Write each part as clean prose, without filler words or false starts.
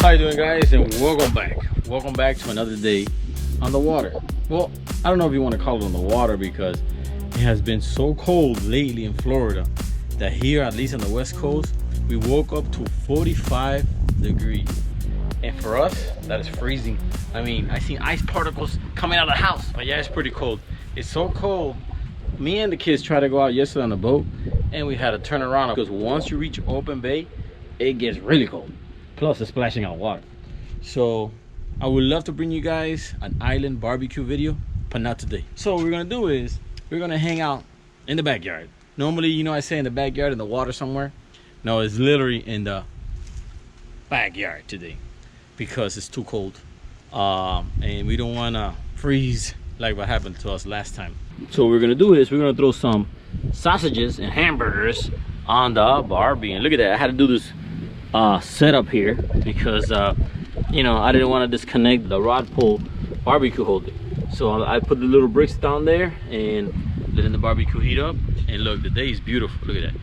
How you doing, guys? And welcome back to another day on the water. Well, I don't know if you want to call it on the water because it has been so cold lately in Florida that here, at least on the west coast, we woke up to 45 degrees, and for us that is freezing. I mean, I seen ice particles coming out of the house, but yeah, it's pretty cold. It's so cold, me and the kids tried to go out yesterday on the boat and we had to turn around because once you reach open bay, it gets really cold. Plus it's splashing out water. So I would love to bring you guys an island barbecue video, but not today. So what we're gonna do is we're gonna hang out in the backyard. Normally, you know, I say in the backyard in the water somewhere. No, it's literally in the backyard today because it's too cold, and we don't want to freeze like what happened to us last time. So what we're gonna do is we're gonna throw some sausages and hamburgers on the barbie. And look at that, I had to do this setup here because you know, I didn't want to disconnect the rod pull barbecue holder. So I put the little bricks down there and letting the barbecue heat up. And look, the day is beautiful. Look at that.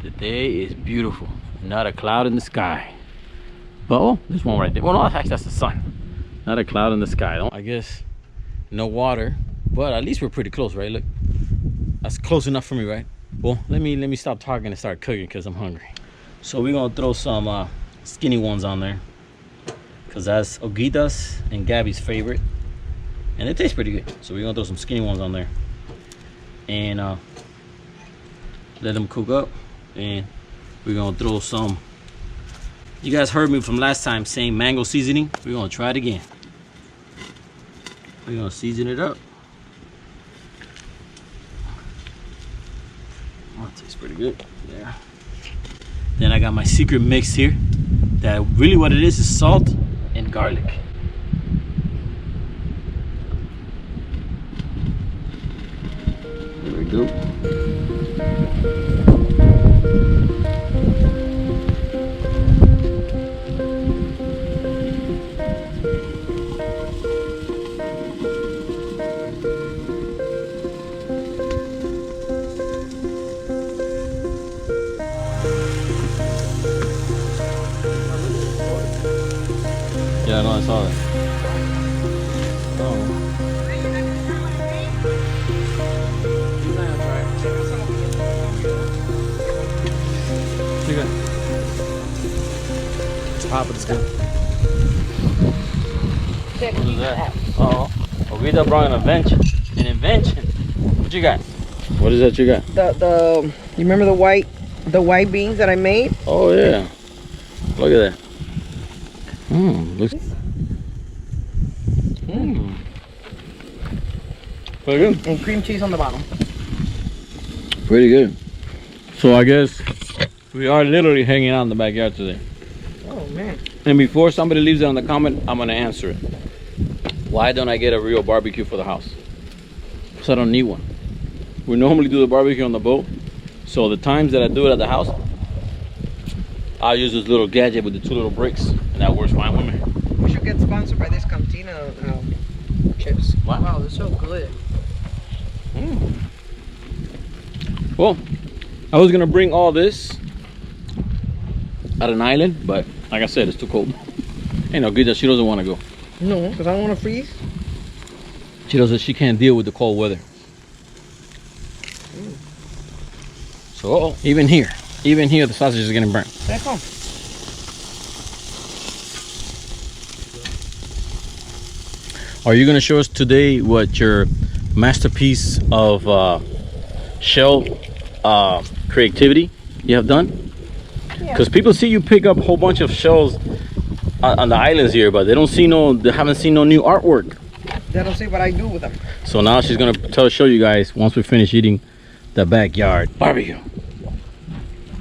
The day is beautiful. Not a cloud in the sky. But oh, there's one right there. Well, no, actually that's the sun. Not a cloud in the sky. I guess no water, but at least we're pretty close, right? Look, that's close enough for me, right? Well, let me stop talking and start cooking because I'm hungry. So we're gonna throw some skinny ones on there because that's Ogita's and Gabby's favorite, and it tastes pretty good. So we're gonna throw some skinny ones on there and let them cook up. And we're gonna throw some, you guys heard me from last time saying mango seasoning. We're gonna try it again. We're gonna season it up. Oh, it tastes pretty good there. Then I got my secret mix here that really what it is salt and garlic. There we go. Yeah, no, I saw that. Oh. You good? Top of the skin. What is that? Oh, Ogita brought an invention. An invention. What you got? What is that you got? You remember the white beans that I made? Oh yeah. Look at that. Looks pretty good. And cream cheese on the bottom. Pretty good. So I guess we are literally hanging out in the backyard today. Oh man. And before somebody leaves it on the comment, I'm gonna answer it. Why don't I get a real barbecue for the house? Because I don't need one. We normally do the barbecue on the boat. So the times that I do it at the house, I'll use this little gadget with the two little bricks, and that works fine with me. We should get sponsored by this Cantina chips. Wow, they're so good. Well, I was gonna bring all this at an island, but like I said, it's too cold. Ain't no good that she doesn't want to go. No, because I don't want to freeze. She can't deal with the cold weather. So even here the sausage is getting burnt. Let's go. Are you gonna show us today what your masterpiece of shell creativity you have done? Because people see you pick up a whole bunch of shells on the islands here, but they haven't seen no new artwork. They don't see what I do with them. So now she's gonna show you guys once we finish eating the backyard barbecue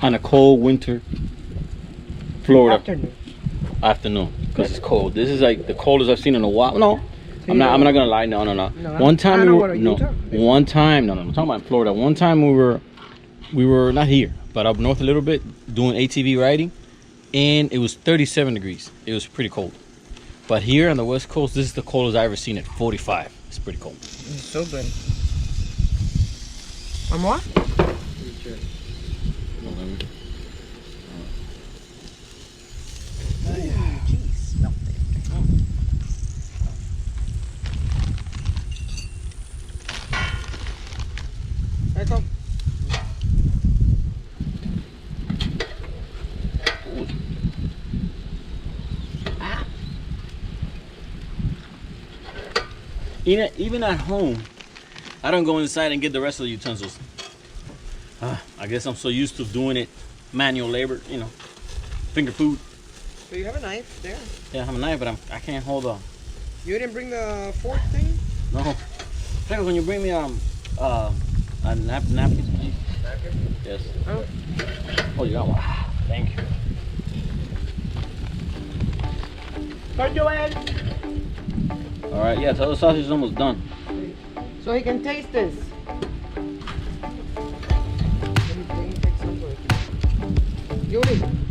on a cold winter Florida afternoon because it's cold. This is like the coldest I've seen in a while. No, I'm not gonna lie. No. One time I'm talking about Florida. One time we were not here, but up north a little bit doing ATV riding, and it was 37 degrees. It was pretty cold. But here on the west coast, this is the coldest I've ever seen it. 45. It's pretty cold. It's so good. One more? Even at home, I don't go inside and get the rest of the utensils. I guess I'm so used to doing it manual labor, you know, finger food. So you have a knife there. Yeah, I have a knife, but I can't hold on. You didn't bring the fork thing? No. Fresco, can you bring me a napkin? Napkin? Yes. Oh. Oh, you got one. Thank you. Turn your head. All right, yeah, tell the sausage is almost done. So he can taste this.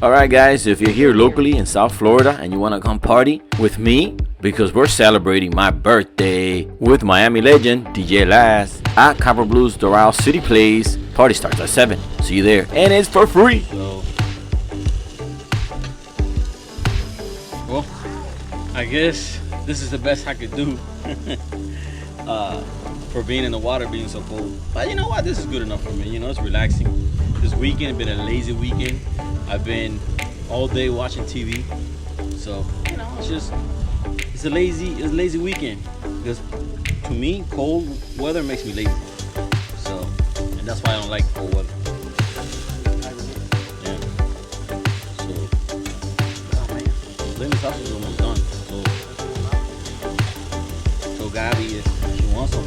All right, guys, if you're here locally in South Florida and you want to come party with me, because we're celebrating my birthday with Miami legend DJ Laz at Copper Blues Doral City Place. Party starts at 7. See you there, and it's for free. So, well, I guess this is the best I could do for being in the water being so cold. But you know what? This is good enough for me. You know, it's relaxing. This weekend been a lazy weekend. I've been all day watching TV. So, you know, it's a lazy weekend. Because to me, cold weather makes me lazy. So, and that's why I don't like cold weather. Yeah. So, oh man, lemon sausage is almost done. So Gabby, if she wants some.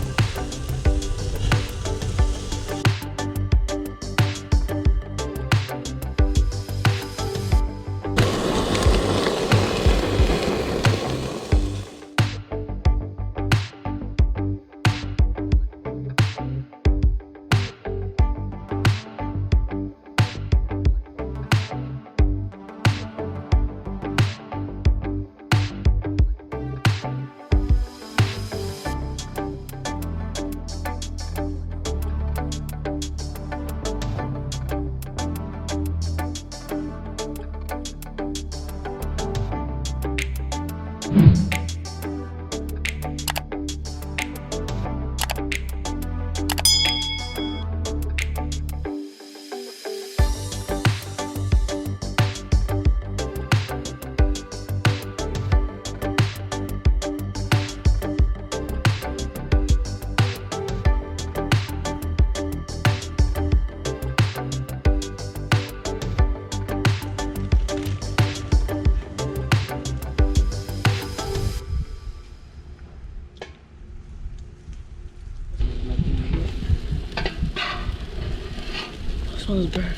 This one is bad.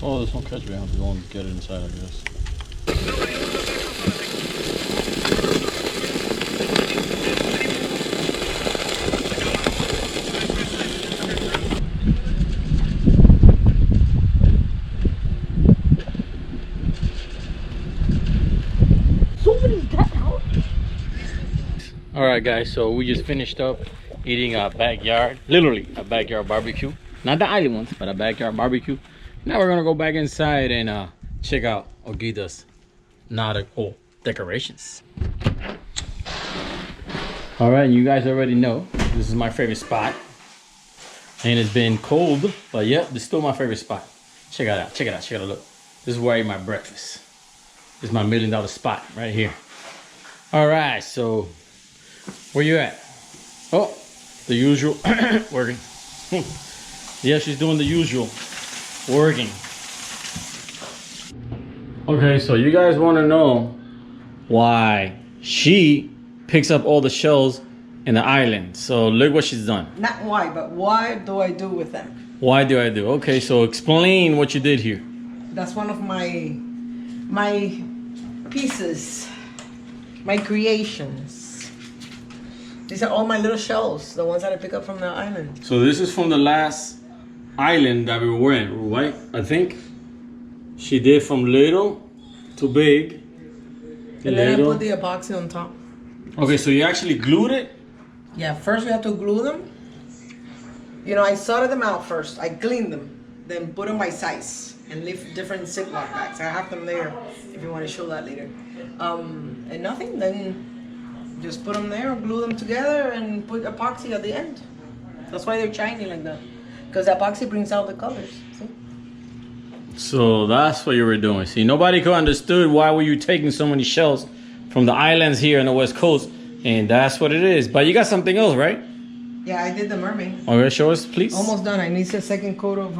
Oh, this one catch me. I have to go and get it inside, I guess. All right, guys. So we just finished up eating a backyard, literally a backyard barbecue. Not the island ones, but a backyard barbecue. Now we're gonna go back inside and check out Ogita's nautical decorations. All right, you guys already know this is my favorite spot, and it's been cold, but yeah, this is still my favorite spot. Check it out, check it out, check it out. Look, this is where I eat my breakfast. This is my $1 million spot right here. All right, so where you at? Oh, the usual working. Yeah, she's doing the usual working. Okay, so you guys want to know why she picks up all the shells in the island. So look what she's done. Not why, but why do I do with them? Why do I do? Okay, so explain what you did here. That's one of my pieces, my creations. These are all my little shells, the ones that I pick up from the island. So this is from the last island that we were in, right? I think she did from little to big. And then I put the epoxy on top. Okay, so you actually glued it? Yeah, first we have to glue them. You know, I sorted them out first. I cleaned them, then put them by size and leave different Ziploc bags. I have them there if you want to show that later. And nothing, then just put them there, glue them together, and put epoxy at the end. That's why they're shiny like that. Because epoxy brings out the colors. See? So that's what you were doing. See, nobody could understood why were you taking so many shells from the islands here on the West Coast And that's what it is. But you got something else, right? Yeah, I did the mermaid. Okay, show us, please. Almost done. I need a second coat of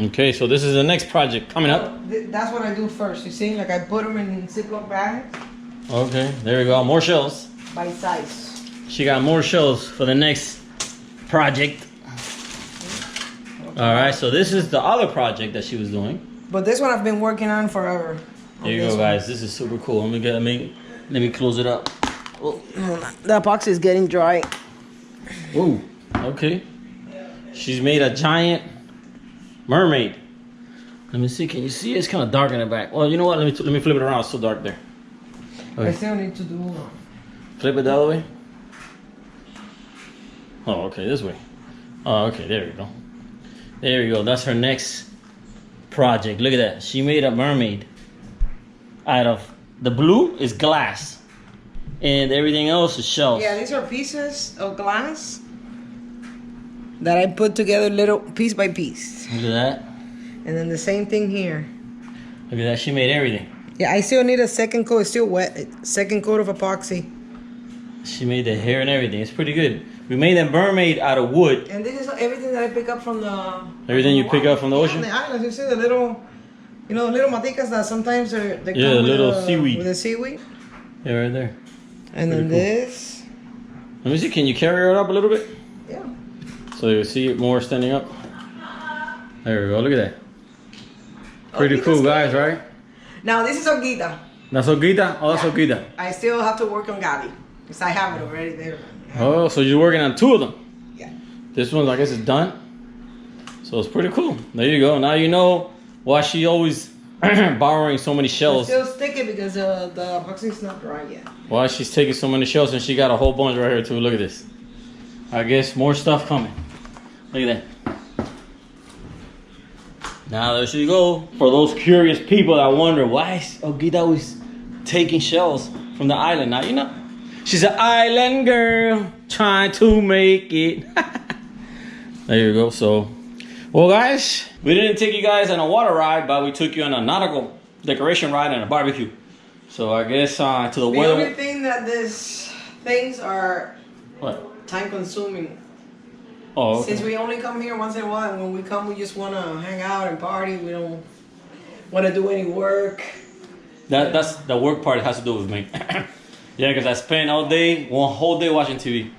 Okay, so this is the next project coming up. That's what I do first. You see, like I put them in Ziploc bags Okay, there we go. More shells. by size. She got more shells for the next project. All right, so this is the other project that she was doing. But this one I've been working on forever. There you go, guys. This is super cool. Let me close it up. Oh, the epoxy is getting dry. Whoa. Okay. She's made a giant mermaid. Let me see. Can you see? It's kind of dark in the back. Well, you know what? Let me flip it around. It's so dark there. Okay. I still need to do. Flip it the other way. Oh, okay. This way. Oh, okay. There we go. There we go. That's her next project. Look at that. She made a mermaid out of the blue is glass, and everything else is shells. Yeah, these are pieces of glass that I put together little piece by piece. Look at that. And then the same thing here. Look at that. She made everything. Yeah, I still need a second coat. It's still wet. Second coat of epoxy. She made the hair and everything. It's pretty good. We made that mermaid out of wood. And this is everything that I pick up from the... Everything you pick up from the ocean? On the islands, you see the little... You know, little maticas that sometimes they come Yeah, with little seaweed. With the seaweed. Yeah, right there. And then Pretty cool. this... Let me see. Can you carry it up a little bit? Yeah. So you see it more standing up. There we go. Look at that. Pretty cool, guys, right? Now, this is Olguita. That's Olguita? Oh, that's Olguita. I still have to work on Gabi. Because I have it already there. Oh, so you're working on two of them. Yeah. This one, I guess, is done. So it's pretty cool. There you go. Now you know why she always borrowing so many It's shells. still sticky because the epoxy is not dry yet. Why she's taking so many shells, and she got a whole bunch right here too. Look at this. I guess more stuff coming. Look at that. Now there she go. For those curious people that wonder why is Olguita always taking shells from the island. Now you know. She's an island girl trying to make it. There you go. So, well, guys, we didn't take you guys on a water ride, but we took you on a nautical decoration ride and a barbecue. So I guess to the weather. The only thing that these things are What? time consuming. Oh, okay. Since we only come here once in a while, and when we come, we just want to hang out and party. We don't want to do any work. That's the work part has to do with me. Yeah, because I spent all day, one whole day watching TV.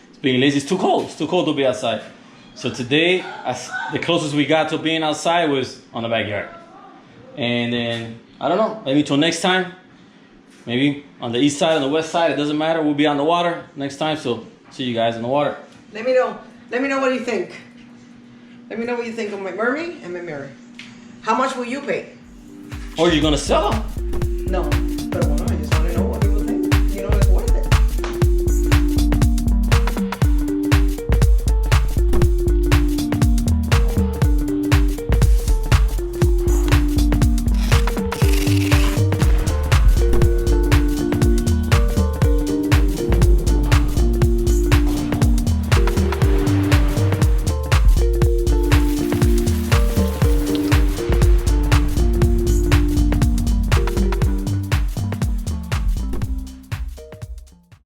It's being lazy. It's too cold. It's too cold to be outside. So today, the closest we got to being outside was on the backyard. And then, I don't know, maybe till next time. Maybe on the east side, on the west side, it doesn't matter. We'll be on the water next time. So see you guys in the water. Let me know. Let me know what you think. Let me know what you think of my mermaid and my mirror. How much will you pay? Or you're going to sell them. No.